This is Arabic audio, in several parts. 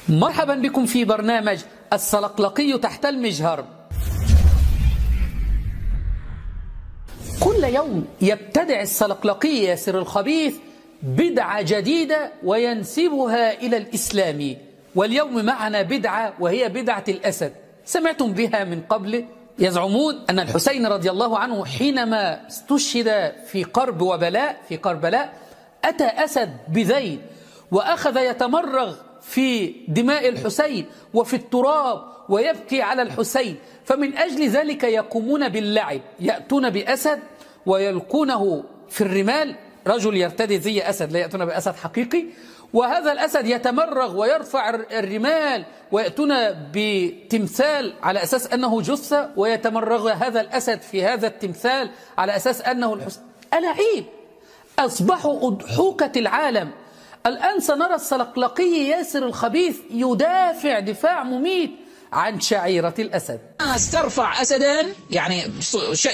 مرحبا بكم في برنامج السلقلقي تحت المجهر. كل يوم يبتدع السلقلقي ياسر الخبيث بدعة جديدة وينسبها إلى الإسلام، واليوم معنا بدعة وهي بدعة الأسد. سمعتم بها من قبل؟ يزعمون أن الحسين رضي الله عنه حينما استشهد في قرب وبلاء في كربلاء أتى أسد بذيل وأخذ يتمرغ في دماء الحسين وفي التراب ويبكي على الحسين، فمن أجل ذلك يقومون باللعب، يأتون بأسد ويلقونه في الرمال، رجل يرتدي زي أسد، لا يأتون بأسد حقيقي، وهذا الأسد يتمرغ ويرفع الرمال، ويأتون بتمثال على أساس أنه جثة ويتمرغ هذا الأسد في هذا التمثال على أساس أنه الحسين. ألعيب، أصبحوا أضحوكة العالم. الآن سنرى السلقلقي ياسر الخبيث يدافع دفاع مميت عن شعيرة الأسد. ترفع أسدا، يعني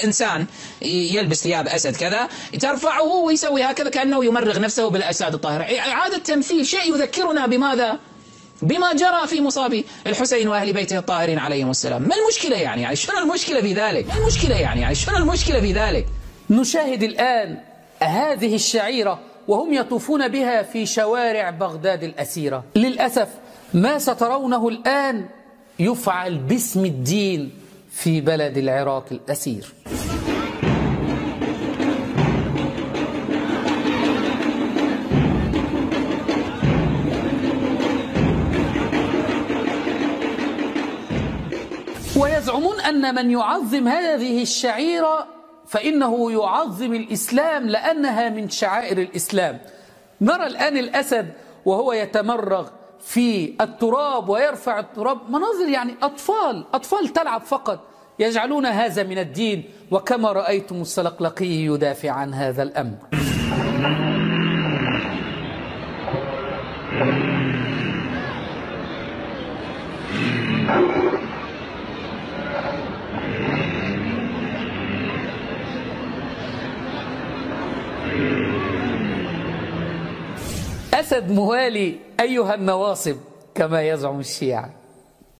إنسان يلبس ثياب أسد كذا، ترفعه ويسوي هكذا كأنه يمرغ نفسه بالأجساد الطاهرة. إعادة تمثيل، شيء يذكرنا بماذا؟ بما جرى في مصاب الحسين وأهل بيته الطاهرين عليهم السلام. ما المشكلة يعني شنو المشكلة في ذلك؟ ما المشكلة يعني شنو المشكلة في ذلك؟ نشاهد الآن هذه الشعيرة وهم يطوفون بها في شوارع بغداد الأسيرة. للأسف ما سترونه الآن يفعل باسم الدين في بلد العراق الأسير. ويزعمون أن من يعظم هذه الشعيرة فإنه يعظم الإسلام لأنها من شعائر الإسلام. نرى الآن الأسد وهو يتمرغ في التراب ويرفع التراب، مناظر يعني أطفال تلعب فقط، يجعلون هذا من الدين، وكما رأيتم السلقلقي يدافع عن هذا الأمر. أسد موالي أيها النواصب كما يزعم الشيعة.